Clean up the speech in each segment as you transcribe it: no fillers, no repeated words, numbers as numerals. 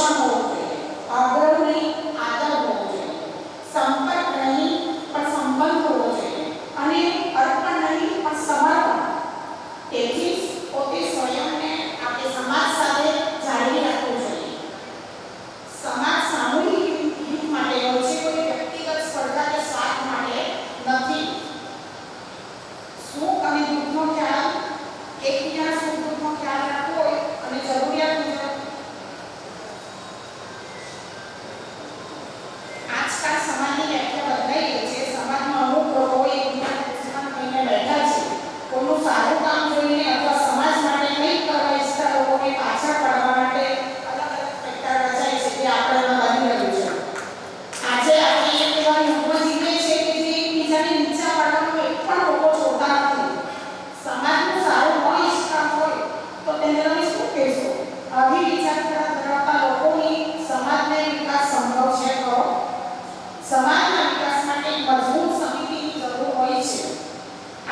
પોષણ હોવું જોઈએ, આગ્રહ નહીં આદર હોવો જોઈએ, સંપર્ક નહીં પણ સંબંધ હોવો જોઈએ અને અર્પણ નહીં પણ સમર્પણ. તેથી જ પોતે સ્વયંને આપણે સમાજ સાથે જાળવી રાખવું જોઈએ. સમાજ સામૂહિક હિત માટે હોય છે, કોઈ વ્યક્તિગત સ્પર્ધા કે સ્વાર્થ માટે નથી. સુખ અને દુઃખનો ખ્યાલ, એકબીજાના સુખ દુઃખનો ખ્યાલ રાખવો હોય અને જરૂરિયાત મુજબ. આજકાલ સમાજની વ્યાખ્યા બદલાઈ ગઈ છે. સમાજમાં અમુક લોકો એકબીજાને દુશ્મન કહીને બેઠા છે. કોઈનું સારું કામ જોઈને અથવા સમાજ માટે કંઈક કરવા ઈચ્છતા લોકોને પાછળ પાડવા માટે અલગ અલગ પ્રકાર રચાય છે, જે આપણે બની રહ્યું છે. આજે આપણે એક એવા યુગમાં જીવીએ છીએ કે જે એકબીજાને નીચા પાડવાનું એક પણ લોકો છોડતા નથી. સમાજનું સારું ન ઈચ્છતા હોય તો તેને તમે શું કહેશો? આવી વિચારધારા ધરાવતા લોકોની સમાજને વિકાસ સંભવ છે ખરો? સમાજના વિકાસ માટે મજબૂત સમિતિની જરૂર હોય છે.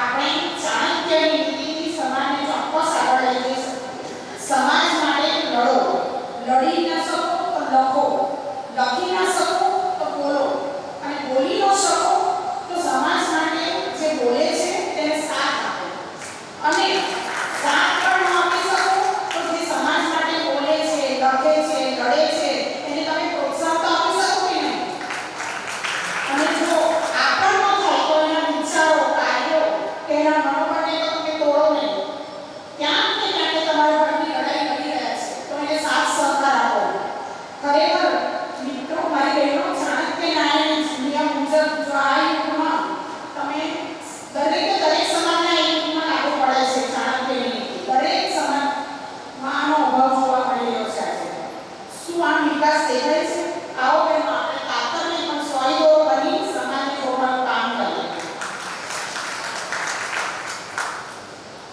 આપણે ચાણક્યની નીતિથી સમાજને ચોક્કસ આગળ લઈ જઈ શકીએ. સમાજ માટે લડો, લડી ન શકો તો લખો, લખી ન શકો તો બોલો અને બોલી ન શકો તો સમાજ માટે જે બોલે છે તેને સાથ આપો અને સાથ પણ ન આપી શકો તો જે સમાજ માટે બોલે છે, લખે છે, લડે છે એને તમે પ્રોત્સાહન તો આપી શકો કે નહીં? અને જો આ પણ ન થાય તો એના વિચારો, કાર્યો કે એના મનોબળને તો તમે તોડો નહીં. ક્યાંક ને ક્યાંક તમારા ઘરની લડાઈ લડી રહ્યા છે તો એને સાથ સહકાર આપો. ખરેખર મિત્રો, મારી બહેનો, ચાણક્ય ન્યાયના નિયમ મુજબ જો આ યુગમાં તમે દરેક સમાજના એક યુગમાં લાગુ પડે છે ચાણક્યની નીતિ. દરેક સમાજમાં આનો અભાવ જોવા મળી રહ્યો છે આજે. શું આ વિકાસ દેખાય છે? આવો બહેનો, આપણે કાતર નહીં પણ સ્વયંદો બની સમાજને જોડવાનું કામ કરીએ.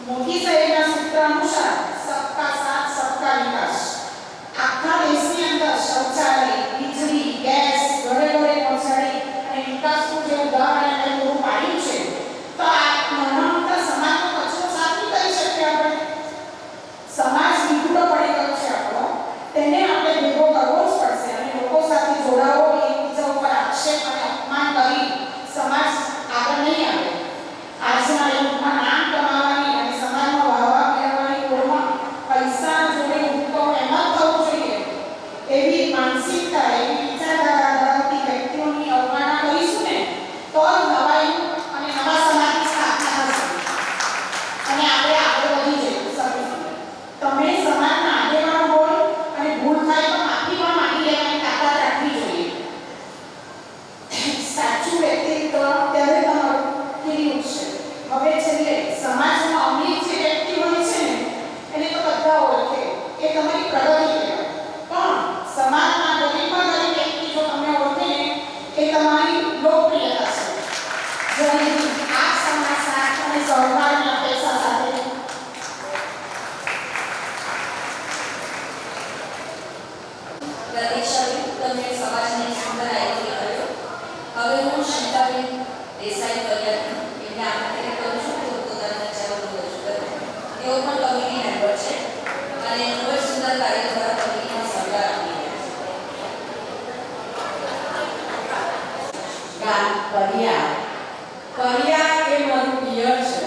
મોદી સાહેબના સૂત્ર અનુસાર સબકા સાથ સબકા વિકાસ. આખા દેશની અંદર શૌચાલય, વીજળી, ગેસ ઘરે ઘરે પહોંચાડી અને વિકાસનું જે ઉદાહરણ એમણે પૂરું પાડ્યું છે, તો આ નાના મોટા સમાજનો કચરો સાફ નહીં કરી શકીએ આપણે? સમાજ વિખૂટો પડી ગયો છે આપણો, તેને આપણે ભેગો કરવો જ પડશે અને લોકો સાથે જોડાવો, એકબીજા ઉપર આક્ષેપ અને અપમાન કરી સમાજ આગળ નહીં આવે. આજના યુગમાં નામ કમાવાની અને સમાજમાં વાહવા મેળવવાની હોડમાં પૈસા જોડે ઉઠતો એમ જ થવું જોઈએ. એવી માનસિકતા, એવી વિચારધારા ધરાવતી વ્યક્તિઓની અવમાનના કરીશું ને તો જ નવા યુગ અને નવા સમાજની સ્થાપના થશે અને આપણે આગળ વધી શકીશું. તમે સમાજના આગેવાન હોય અને ભૂલ થાય તો માફી પણ માંગી લેવાની તાકાત રાખવી જોઈએ. સાચું વ્યક્તિત્વ ત્યારે તમારું ખીલી ઉઠશે. હવે છેલ્લે, સમાજમાં અમીર જે વ્યક્તિ હોય છે ને એને તો બધા ઓળખે, એ તમારી પ્રગતિ કહેવાય. પણ સમાજમાં ગરીબમાં ગરીબ વ્યક્તિ જો તમને ઓળખે ને એ તમારી લોકપ્રિયતા છે. જેની આ સમાજ સાથ અને સહકારના પૈસા સાથે પ્રતીક્ષાબેન, તમે સમાજને સુંદર આયોજન કર્યો. હવે હું શીતાબેન દેસાઈ ફરિયાદી એમને આમંત્રિત કરું છું કે પોતાના વિચારો રજૂ કરે. તેઓ પણ કમિટી મેમ્બર છે અને ખૂબ જ સુંદર કાર્ય દ્વારા કમિટીમાં સહકાર આપી રહ્યા છે. કરિયા એ મારું પિયર છે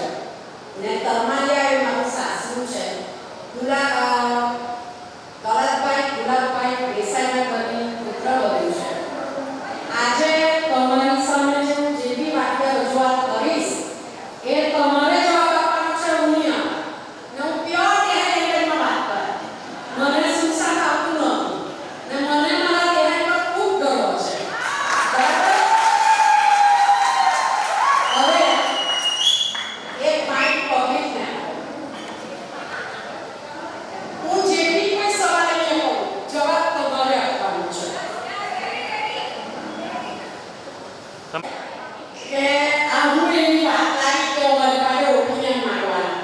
ને તરમાલિયા એ મારું સાસરું છે. ગુલાબભાઈ દેસાઈના ઘરની પુત્ર બન્યું છે. આજે તમારી સામે જે હું જે બી વાક્ય રજૂઆત કરીશ એ તમારે જવાબ આપવાનો છે. હું નહીં આપું ને હું પ્યોર લેંગ્વેજમાં વાત કરું. મને સુસાદ આવતું નથી ને મને મારા દેહ પર ખૂબ ગર્વ છે. બરાબર? હવે એક માઇન્ડ પબ્લિકને હું જે બી કોઈ સવાલ અહીંયા કહું જવાબ તમારે આપવાનો છે. કે આ હું એવી વાત લાગી કે અમારી પાસે ઓપિનિયન માંગવાના.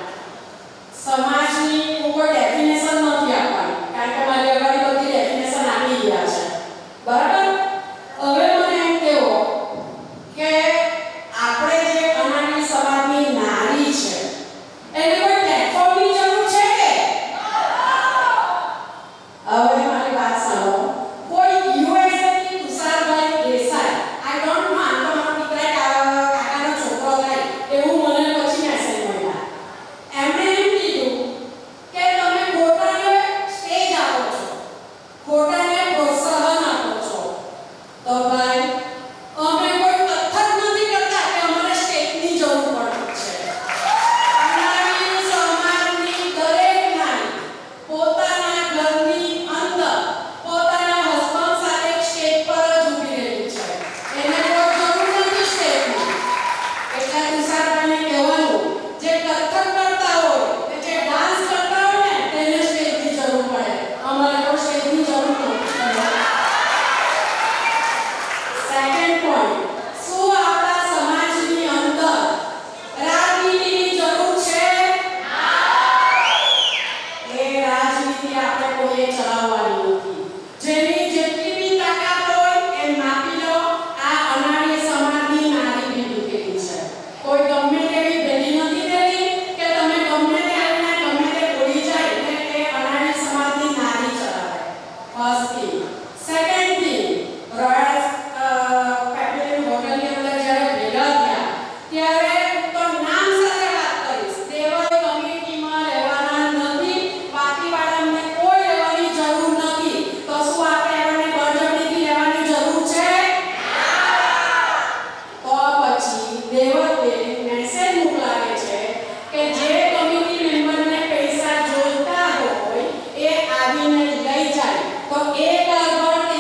સમાજની હું કોઈ ડેફિનેશન નથી આપવાની કારણ કે મારી આગળ બધી ડેફિનેશન આપી ગયા છે. બરાબર? હવે મને એમ કહેવો કે આપણે જે અનાની સમાજની નારી છે એને કોઈ પ્લેટફોર્મની જરૂર છે કે? હવે મારી વાત સાંભળો. ખોટાને પ્રોત્સાહન આપો છો. તો ભાઈ અમે કોઈ કથન નથી કરતા કે અમારે સ્ટેટની જરૂર પડે છે. અમારી સમાજની દરેક નારી પોતાના ઘરની અંદર પોતાના હસબન્ડ સાથે સ્ટેજ પર જ ઊભી રહેલી છે. એને કોઈ જરૂર નથી સ્ટેજની. એટલે તુષારભાઈને કહેવાનું, જે કથન કરતા હોય કે જે ડાન્સ કરતા હોય ને તેને સ્ટેજની જરૂર પડે. અમારે કોઈ સ્ટેજની જરૂર નથી. સેકન્ડ પોઈન્ટ, શું આપણા સમાજની અંદર રાજનીતિની જરૂર છે? એ રાજનીતિ આપણે કોઈએ ચલાવવાની નથી. જેની જેટલી બી તાકાત હોય એ માપી લો. આ અનાળી સમાજની નારી બી મૂકેલી છે. કોઈ ગમે તેવી ભેદી નથી દેતી કે તમે ગમે તે આવીને ગમે તે બોલી જાય એટલે એ અનાળી સમાજની નારી ચલાવે. First thing. Second thing, royal petroleum હોટલની અંદર જ્યારે ભેગા થયા ત્યારે તો નામ સાથે વાત કરીશ. દેવલ કમ્યુનિટીમાં રહેવાના નથી. બાકીવાળાને કોઈ રહેવાની જરૂર નથી. તો શું આપણે એમને બળજબરીથી રહેવાની જરૂર છે? તો પછી દેવલે મેસેજ મોકલાવે છે કે જે કમિટી મેમ્બરને પૈસા જોઈતા હોય એ આવીને લઈ જાય. તો એ ગરબડ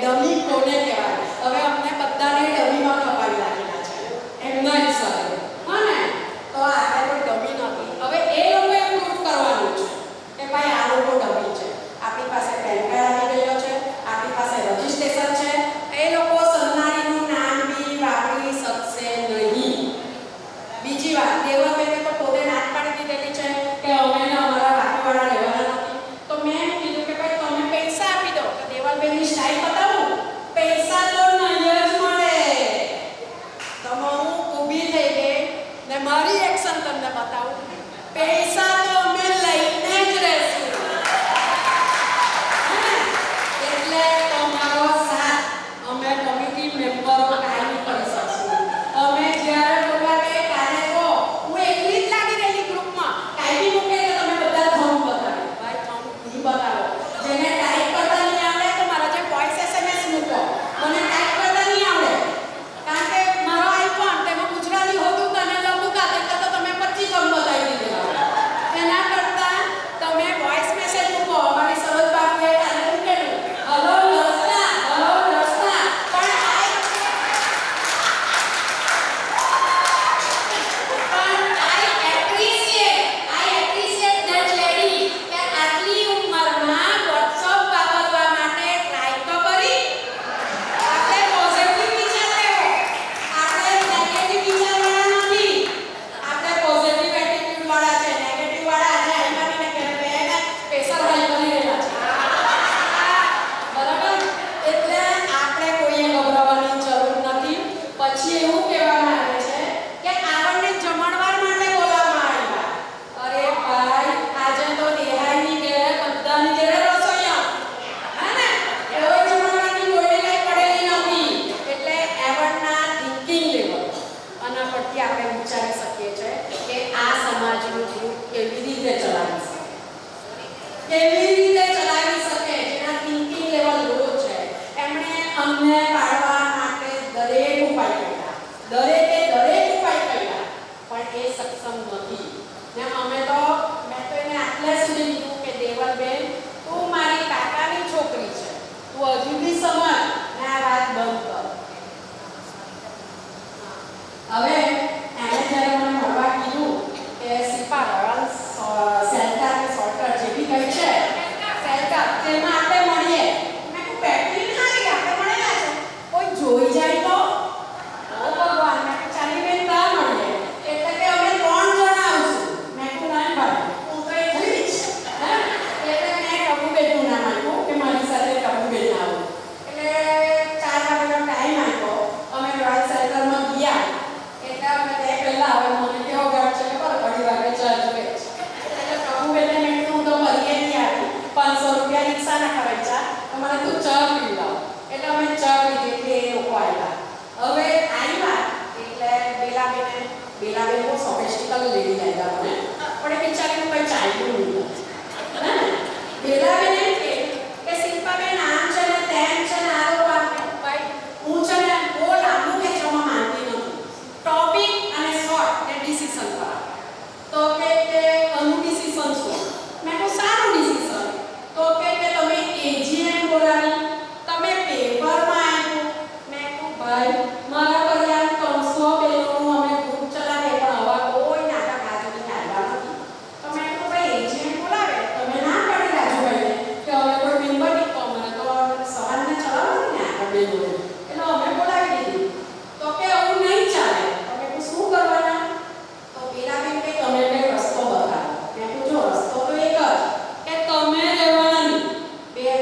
ડમી કોને કહેવાય. હવે અમને બધાને ડમીમાં ખપાવી રાખેલા છે એમના હિસાબે, હા ને. તો આપણે કોઈ ડમી નથી. હવે એ લોકોએ પ્રૂફ કરવાનું છે કે ભાઈ આ લોકો ડમી છે. આપણી પાસે પેન કાર્ડ આવી ગયો છે, આપણી પાસે રજીસ્ટ્રેશન છે. એ લોકો સરનારીનું નામ બી વાપરી શકશે નહીં. બીજી વાત, દેવલબેને તો પોતે નાટ પાડી દીધેલી છે કે અમે અમારા બાકીવાળા રહેવાના નથી. તો મેં કીધું કે ભાઈ તમે પૈસા આપી દો. તો દેવલબેનની સ્ટાઇલ બતાવું, પૈસા તો નહીં જ મળે. તો હું ઊભી થઈ ગઈ ને મારી એક્શન તમને બતાવું. પૈસા તો અમે લઈને જ રહેશું. એટલે તમારો સાથ અમે કમિટી મેમ્બરો કાયમી કરી શકશું. અમે જ્યારે બોલાવે ત્યારે તો હું એકલી જ લાગી રહેલી ગ્રુપમાં. કાયમી મૂકે તો તમે બધા થંબ બતાવો. ભાઈ થંબ નહીં બતાવો. જેને ટાઈપ કરતા નહીં આવડે તો મારા જે વોઇસ SMS મૂકો. મને ટાઈપ કરતા નહીં આવડે કારણ કે મારો આઈફોન તેમાં ગુજરાતી હોતું તને લખું કાતે તો તમે 25 થંબ બતાવી દીધેલા. એના કરતા તમે વોઇસ મેસેજ મૂકો. અમારી સરોજ બાપુએ કાલે મૂકેલું, હલો દર્શના, હલો દર્શના. પણ I appreciate that lady કે આટલી ઉંમરમાં WhatsApp વાપરવા માટે ટ્રાય તો કરી. આપણે પોઝિટિવ વિચાર લેવો, આપણે નેગેટિવ વિચારવાળા નથી. આપણે પોઝિટિવ એટીટ્યુડ વાળા છે. નેગેટિવ વાળા આજે આઈમાને કે પ્રેશર હાઈ કરી રહેલા છે. બરાબર. એટલે આપણે કોઈએ ગભરાવાની જરૂર નથી. પછી એવું કહેવામાં આવે છે કે આપણને જમણવાર માટે બોલાવવામાં આવ્યા. અરે ભાઈ, આજે તો દેહાઈની ઘેરે બધાની ઘેરે રસોઈયા, હે ને. કોઈ જમણવારની કોઈને કઈ પડેલી નથી. એટલે એવરના થિંકિંગ લેવલ આના પરથી આપણે વિચારી શકીએ છીએ કે આ સમાજનું ગ્રુપ કેવી રીતે ચલાવી શકે, કેવી રીતે ચલાવી શકે. જેના થિંકિંગ લેવલ લો છે એમણે અમને પાડવા માટે દરેક ઉપાય કર્યા, દરેકે દરેક ઉપાય કર્યા, પણ એ સક્ષમ નથી. ને મેં તો એને આટલે સુધી કીધું કે દેવલબેન, તું મારી કાકાની છોકરી છે, તું હજુ બી સમજ ને આ વાત બંધ કર. હવે એને જ્યારે મને મળવા કીધું કે શિલ્પા રોયલ સેલ્ટર કે સોલ્ટર જે બી કંઈ છે સેલ્ટર તેમાં આપણે મળીએ. મેં કહું બેટરી હારી આપણે મળેલા છે, કોઈ જોઈ જાય તો ભગવાન. મેં કહું ચાલી બેન ત્યાં મળીએ. એટલે કે અમે 3 જણા આવશું. મેં કહું ના ભાઈ, હું તો એકલી જ છે. એટલે મેં ટબુબેનનું નામ આપ્યું કે મારી સાથે ટબુબેન આવો. એટલે 4 વાગ્યાનો ટાઈમ આપ્યો. અમે રોયલ સેલ્ટરમાં ગયા. એટલે અમે તે પહેલા હવે મને કેવો ગાઢ છે ખબર, 2:30 વાગે ચા જોઈએ છે. એટલે ટબુબેને મેં કીધું હું તો ભરીએ નહીં આવી, 500 રૂપિયા રિક્ષાના ખર્ચા, તો મને તું ચા પીવડાવ. એટલે અમે ચા પીધી. એટલે એ લોકો આવ્યા. હવે આવ્યા એટલે બેલાબેન બહુ સોફિસ્ટિકલ લેડી લાગ્યા મને, પણ એ બિચારીનું કંઈ ચાલ્યું નહીં. બેલાબેન એમ કે શિલ્પાબેન આમ છે ને તેમ છે ને આ લોકો આમ. ભાઈ હું છે ને બહુ લાંબુ ખેંચવામાં માંગતી નથી. ટોપિક અને શોર્ટ ને ડિસિઝન કરા. તો કે આનું ડિસિઝન શું? મેં કહું સારું ડિસિઝન. તો કે તમે એજીએમ બોલાવી, તમે પેપરમાં આવ્યું. મેં કહું ભાઈ મારા પરિવાર 300 બહેનોનું અમે ગ્રુપ ચલાવીએ પણ હવા કોઈ નાટક રાજુની આવ્યા નથી. તો મેં કહું ભાઈ એજીએમ બોલાવે, તમે ના પાડી રાજુભાઈને કે અમે કોઈ મેમ્બર નહીં, તો અમને તો સવારને ચલાવવાનું ને આગળ બહેનોને. એટલે અમે બોલાવી દીધી. તો કે આવું નહીં ચાલે. તમે કહું શું કરવાના? તો પેલા બેન કે તમે કંઈ રસ્તો બતાવો. મેં કહું જો રસ્તો તો એક જ કે તમે રહેવાના નહીં.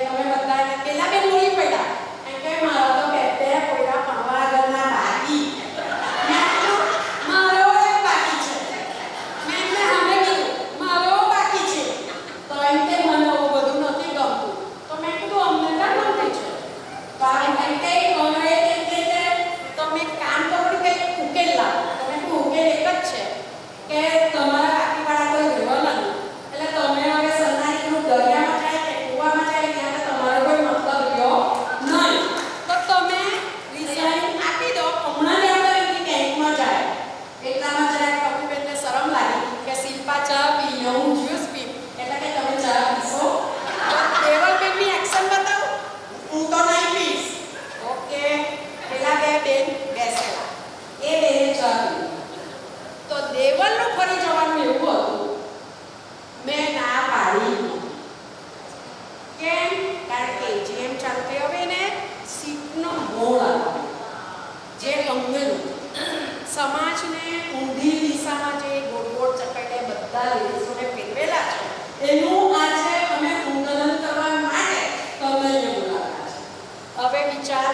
તમે બધા પેલા બેન બોલી પડ્યા એમ કે મારા તો બે કોઈના ભણવા આગળના બાકી. મેં કીધું મારો એક બાકી છે. મેં સામે કીધું મારો બાકી છે. તો એમ કે મને બધું નથી ગમતું. તો મેં કીધું અમને ના ગમતું છે. તો એમ કે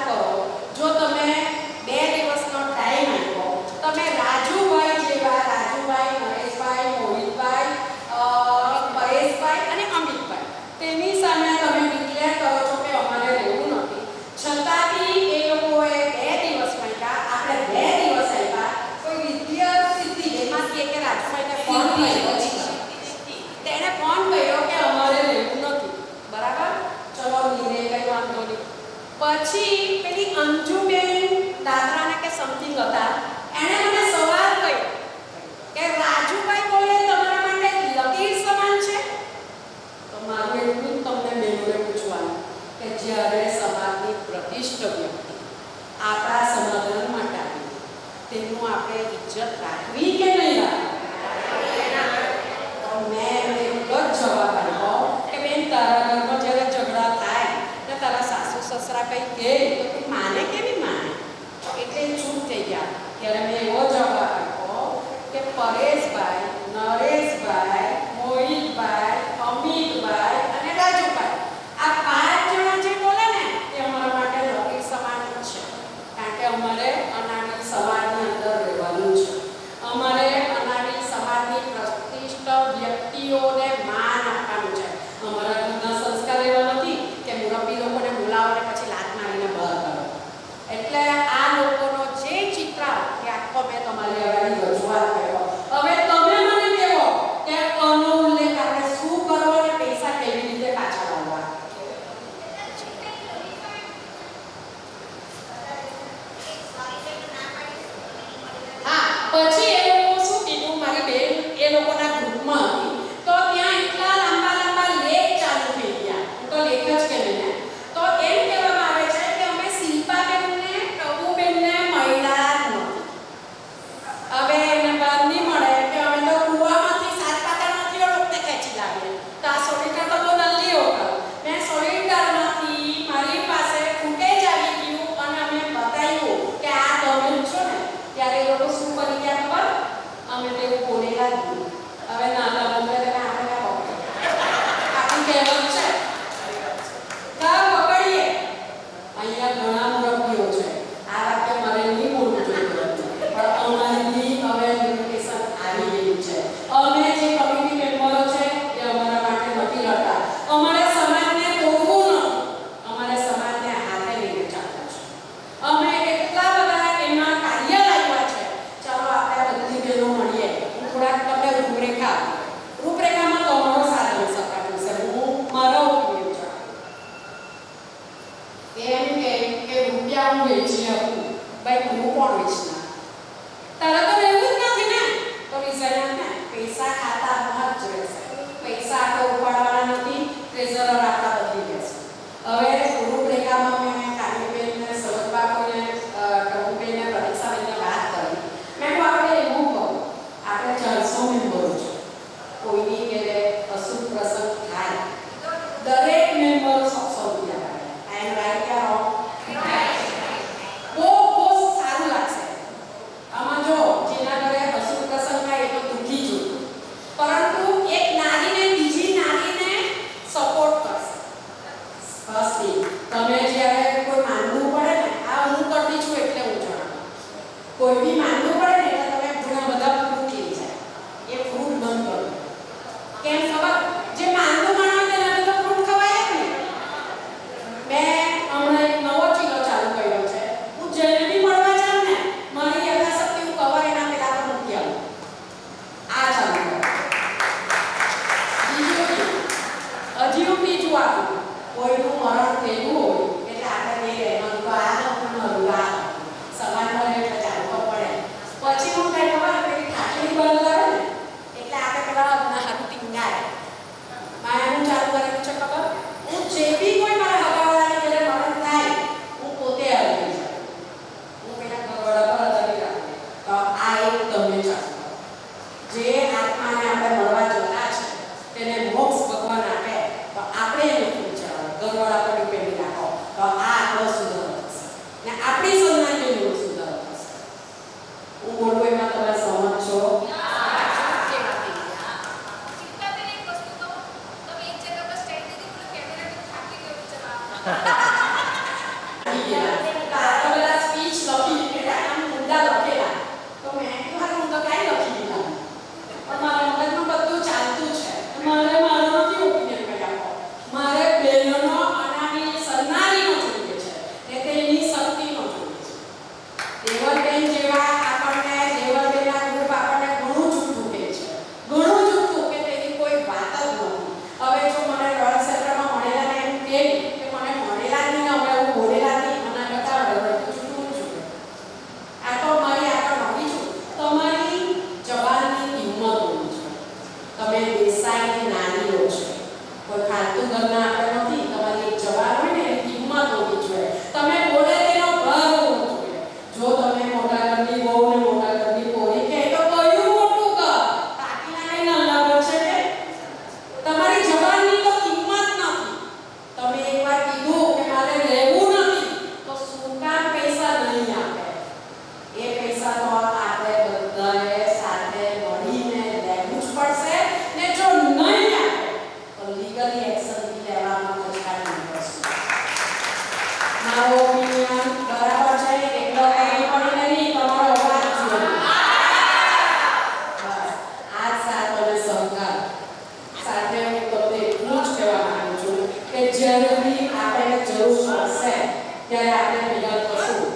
કરો, જો તમે 2 દિવસનો ટાઈમ આપ્યો, તમે રાજુભાઈ જેવા રાજુભાઈ, નરેશભાઈ, મોહિતભાઈ, પરેશભાઈ અને અમિતભાઈ તેની સામે તમે ડિક્લેર કરો છો કે અમારે રહેવું નથી, છતાં બી એ લોકોએ 2 દિવસ માંગ્યા, આપણે 2 દિવસ આપ્યા, કોઈ વિદ્યા સિદ્ધિ એમાં કે રાજુભાઈને ફોન કર્યો, તેણે ફોન કર્યો કે અમારે રહેવું નથી, બરાબર, ચલો નિર્ણય કઈ વાંધો નહીં. પછી પેલી અંજુબેન દાદરાને કે સમથિંગ હતા, એણે મને સવાલ કર્યો કે રાજુભાઈ બોલે તમારા માટે લકીર સમાન છે. તો મારું એટલું જ તમને બેનોને પૂછવાનું કે જ્યારે સમાજની પ્રતિષ્ઠિત વ્યક્તિ આપણા સમાધાન માટે આવી, તેનું આપણે ઇજ્જત રાખવી કે નહીં રાખવી? તો મેં એટલો જ જવાબ આપ્યો કે બેન, તારા ઘરમાં જ્યારે ઝઘડા થાય ને તારા સાસુ સસરા કંઈ કહે તો તું માને કે નહીં માને? એટલે ચૂપ થઈ ગયા. ત્યારે મેં એવો જવાબ આપ્યો કે પરેશભાઈ, નરેશભાઈ, મોહિતભાઈ, અમિતભાઈ અને રાજુભાઈ, આ 5 જણા જે બોલે ને એ અમારા માટે લકીર સમાન જ છે, કારણ કે અમારે અનાડી સમાજની અંદર રહેવાનું છે. અમારે અનાડી સમાજની પ્રતિષ્ઠિત વ્યક્તિઓને માન આપવાનું છે. અમારા ઘરના સંસ્કાર એવા નથી કે મુરબ્બી લોકોને બોલાવો અને પછી લાત મારીને બહાર કરો. એટલે આ લોકોનો જે ચિત્ર એ આખો મેં તમારી આગળ રજૂઆત કર્યો. હવે તમે મને કહો કે આનો ઉલ્લેખ આપણે શું કરવો અને પૈસા કેવી રીતે પાછા લાવવા? હા, પછી એ લોકો શું કીધું, મારી બેન એ લોકોના ગ્રુપમાં હતી, તો ત્યાં એટલા લાંબા લેખ ચાલુ થઈ ગયા. હું તો લેખ જ કહેવાય ને, તો એમ કહેવામાં આવે છે કે અમે શિલ્પાબેનને, ટબુબેનને મળ્યા જ નથી. હવે એને બહાર નહીં મળે કે અમે તો કૂવામાંથી 7 પાતામાંથી લોકોને ખેંચી લાવીએ. તો આ સોલિટર તો બહુ નલ્લી હોકર. મેં સોલિટરમાંથી મારી પાસે ફૂટેજ આવી ગયું અને અમે બતાવ્યું કે આ તમે છો ને, ત્યારે એ લોકો શું કરી ગયા ખબર? અમે તેવું બોલેલા જ નહીં. હવે નાના બદલે તેને આપણે આપણી કહેવત છે, કા પકડીએ. અહીંયા ઘણા મુરબ્બીઓ છે, આ વાક્ય મારે નહીં બોલવું જોઈએ, પણ અમારી હવે લિમિટેશન આવી ગઈ છે. અમે જે કમિટી મેમ્બરો છે એ અમારા માટે નથી લડતા. અમારે સમાજને તોડવું નથી, અમારે સમાજને હાથે લઈને ચાલવું છે. અમે એટલા બધા એમાં કાર્ય લાવ્યા છે. ચાલો આપણે બધી બહેનો મળીએ. હું થોડાક તમને રૂપરેખામાં તમારો સાથ લઈ શકાતું છે. હું મારો ઉપયોગ છે એમ કે રૂપિયા હું વેચી આપું, ભાઈ હું કોણ વેચના? તારા તો રહેવું જ નથી ને, તો રિઝાઇન ને પૈસા ખાતામાં જ રહેશે. પૈસા આપણે ઉપાડવાના નથી, ટ્રેઝરર આપણા બદલી દેશે. હવે રૂપરેખામાં મેં કાલીબેનને, સરોજબાકોને, ટબુબેનને, પ્રદીક્ષાબેનને વાત કરી. મેં કહું આપણે એવું કહું, આપણે 400 મેમ્બરો છે, કોઈની ઘરે અશુભ પ્રસંગ થાય, દરેક મેમ્બર 100 રૂપિયા આપે. આઈ એમ રાઈટ કે રોંગ? બહુ સારું લાગશે. આમાં જો જેના ઘરે અશુભ પ્રસંગ થાય એ તો દુઃખી જોયું, પરંતુ એક નારીને બીજી નારીને સપોર્ટ કરશે. ફર્સ્ટલી તમે જ્યારે કોઈ માનવું પડે ને, આ હું કરતી છું એટલે હું જણાવું, કોઈ બી માનવું પડે ને એટલે તમે ઘણા બધા ફ્રૂટ લઈ જાય, એ ફ્રૂટ બંધ કરો. કેમ ખબર? જે માનવું માનવા તેના તો ફ્રૂટ ખવાય જ નહીં. મેં હમણાં એક નવો ચીલો ચાલુ કર્યો છે. હું જેને બી મળવા જાઉં ને, મારી યથાશક્તિ હું કવર એના પેલા પર મૂકી આવું. આ ચાલુ કરો. હજી હું બીજું આપું, કોઈનું મરણ થયેલું હોય એટલે આપણે બે રહેવાનું, તો આ નવું સમાજમાં રહે એટલે ચાલુ તો પડે. પછી હું કઈ ખબર પેલી ઠાકડી બંધ કરે ને એટલે આપણે પેલા હારું ટીંગાય. મારે હું ચાલુ કરેલું છે ખબર? હું જે બી કોઈ મારા હગાવાળાની ઘરે મરણ થાય, હું પોતે આવી જાય, હું પેલા ઘરવાળા પર અદારી રાખું. તો આ એક તમે ચાલુ કરો. જે આત્માને આપણે મળવા જતા છે તેને મોક્ષ ભગવાન આપે, તો આપણે એને વિચારો ઘરવાળા પર ડિપેન્ડ રાખો, તો આ આપણો સુધારો થશે ને આપણી સંતાનનો સુધારો થશે. હું બોલું એમાં તમે સહમત છો? મારો opinion બરાબર છે એટલો કંઈ પણ નહીં, તમારો અવાજ જુઓ. બસ, આ સાથ અને સહકાર સાથે હું તમને એટલું જ કહેવા માંગુ છું કે જ્યારે બી આપણે જરૂર પડશે ત્યારે આપણે ભેગા થશું.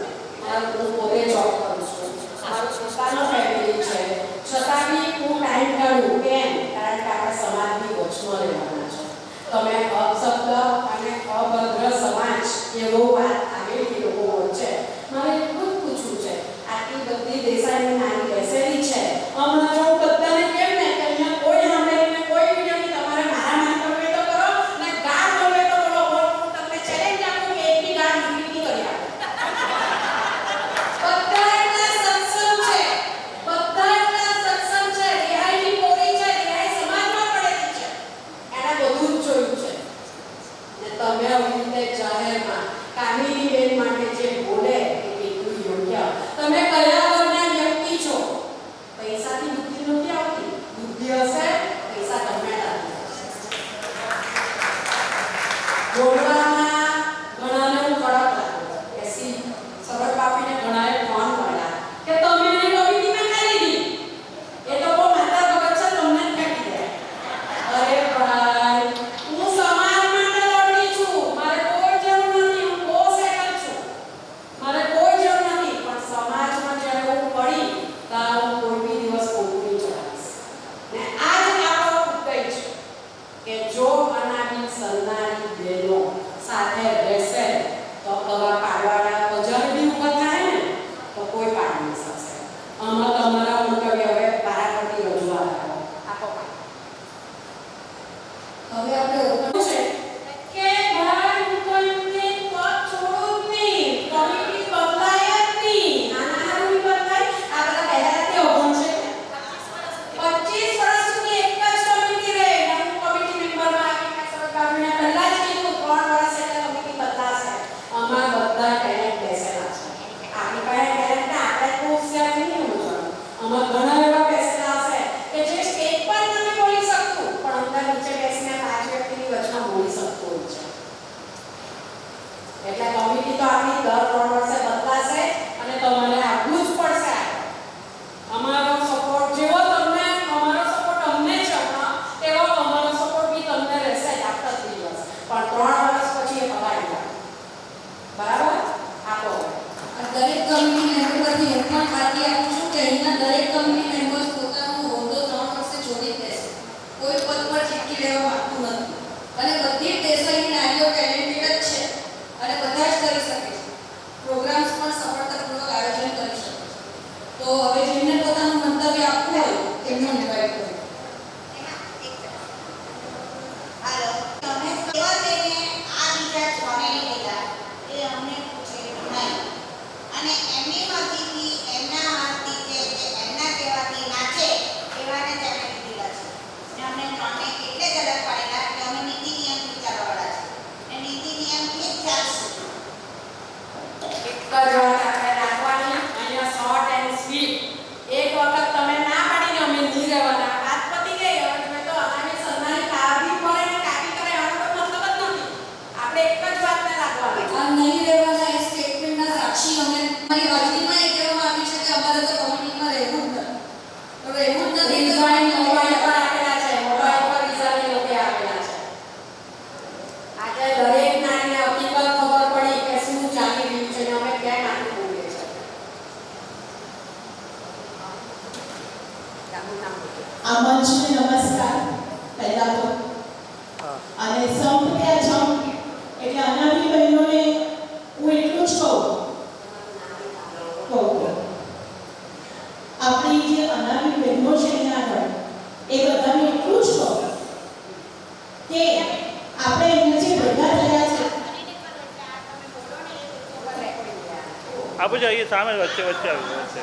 હું પોતે જોબ કરું છું, મારું પોતાનું ફેમિલી છે, છતાં બી હું ટાઈમ કાઢું. કેમ? કારણ કે આપણે સમાજની વચમાં રહેવાના છે. તમે અપશબ્દ અને અભદ્ર સમાજ એવો વાત આવેલી લોકો વચ્ચે મારે એટલું જ પૂછવું છે. આટલી બધી દેસાઈની નાની બેસેલી છે, હમણાં જો બધાને કેમ ને કે અહીંયા કોઈ સાંભળીને કોઈ વિડીયોની તમારે મારામારી કરવી તો કરો ને ગાળ બોલવે તો બોલો. હું તમને ચેલેન્જ આપું કે એટલી ગાળ ડિલીટ નહીં કરી આપો. બધા એટલા સક્ષમ છે, બધા એટલા સક્ષમ છે. રિહાઈની પોરી છે, રિહાઈ સમાજમાં પડેલી છે, એને બધું જ જોયું છે. ને તમે આવી રીતે જાહેરમાં કામિની બેન માટે જે બોલે એ કેટલું યોગ્ય. તમે કયા વર્ગના વ્યક્તિ છો? પૈસાથી બુદ્ધિ નથી આવતી. બુદ્ધિ હશે પૈસા તમને આપી દેશે. બોલવામાં ઘણાને હું કડક લાગુ કે સી સરળ બાપીને ઘણાએ ફોન કર્યા કે તમે એને કમિટીમાં ખાલી દીધી. એ તો બહુ માતા ભગત છે, તમને જ ફેંકી દે. અરે ભાઈ, હું સમાજ માટે લડી છું. મારે કોઈ જરૂર નથી, હું બહુ સેટલ છું. મારે કોઈ જરૂર નથી, પણ સમાજમાં જ્યારે હું પડી ત્યારે હું કોઈ બી દિવસ કોકની ચડાવીશ. ને આજ આપણો ઉદ્દેશ છે કે જો અનાબી સન્નારી બહેનો સાથે રહેશે તો આવા પાડવાના બજાર બી ઊભા થાય ને તો કોઈ પાડી નહીં શકશે. આમાં તમારા મંતવ્ય હવે વારાફરતી રજૂઆત કરો. આપો હવે આપણે ઓપન છે કે ભાઈ હું તો એમને પદ છોડું જ નહીં, કમિટી બદલાય જ નહીં. નાના નાની બદલાય. આ બધા પહેલાથી અભણ છે. 25 વર્ષ સુધી એક જ કમિટી રહે. હું કમિટી મેમ્બરમાં આવીને સરકારને પહેલા જ કીધું 3 વર્ષ એટલે કમિટી બદલાશે. અમાર બધા ટેલેન્ટ બેસેલા છે. આપણી પાસે ટેલેન્ટ ને આપણે તો હોશિયાર નહીં સમજવાનું. અમાર ઘણા એવા બેસેલા છે કે જે સ્ટેજ પર નથી બોલી શકતું પણ અંદર નીચે બેસીને 5 વ્યક્તિની વચમાં બોલી શકતો હોય છે. એટલે કમિટી તો આપણી દર 3 વર્ષે બદલાશે અને તમારે આવવું જ પડશે. અમારો સપોર્ટ જેવો તમને અમારો સપોર્ટ અમને છે હમણાં, તેવો અમારો સપોર્ટ બી તમને રહેશે જ આખા દિવસ. પણ 3 વર્ષ પછી એ પગારી જાય. બરાબર? આપો. દરેક કમિટી મેમ્બરથી હું પણ ખાતરી આપું છું કે અહીંના દરેક કમિટી મેમ્બર્સ પોતાનો હોદ્દો 3 વર્ષે છોડી દેશે. કોઈ પદ પર ચીટકી લેવા માંગતું નથી અને બધી જ દેસાઈની નારીઓ ટેલેન્ટેડ જ છે અને બધા જ કરી શકે છે. પ્રોગ્રામ્સ પણ સફળતાપૂર્વક આયોજન કરી શકે છે. તો હવે જેમને પોતાનું મંતવ્ય આપવું હોય તેમને ઇન્વાઇટ કરું. હાલો, તમે કેવા તેને આ બીજા સ્વામી લીધા એ અમને પૂછેલું નહીં અને એમની મરજીથી એમના હાથથી જે એમના કહેવાથી નાચે એવાને જ અમે લીધેલા છે. ને અમને ત્રણે એટલે જ અલગ પાડેલા કે અમે નીતિ નિયમથી ચાલવાવાળા છે ને નીતિ નિયમથી જ ચાલશું. એક જ વાત આપણે રાખવાની, અહીંયા શોર્ટ એન્ડ સ્વીટ. એક વખત તમે ના પાડીને અમે નહીં રહેવાના. વાત પતી ગઈ. હવે તમે તો અનામી સન્નાની ખાવી પડે ને કાપી કરે એનો કોઈ મતલબ જ નથી. આપણે એક જ વાતને રાખવાની. આ નહીં રહેવાના એ સ્ટેટમેન્ટના સાક્ષી અમે મારી અરજીમાં એ કહેવામાં આવ્યું છે કે અમારે તો કમિટીમાં રહેવું જ નથી. તો રહેવું જ નથી. રિઝાઇન મોબાઈલ પર આપેલા છે. મોબાઈલ પર રિઝાઇન લોકો આપેલા છે. આજે દરેક નારીને હકીકત ખબર પડી કે શું ચાલી રહ્યું છે ને અમે કેમ આટલું બોલીએ છીએ. આ મંચને નમસ્કાર પહેલા તો. અને સંપ ત્યાં જંપ એટલે અનામી બહેનોને હું એટલું જ કહું આપણી જે અનામી બહેનો છે એના આગળ એ બધાને એટલું જ કહું કે આપણે એમને જે ભેગા થયા છે આપું જોઈએ સામે વચ્ચે વચ્ચે આવ્યું વચ્ચે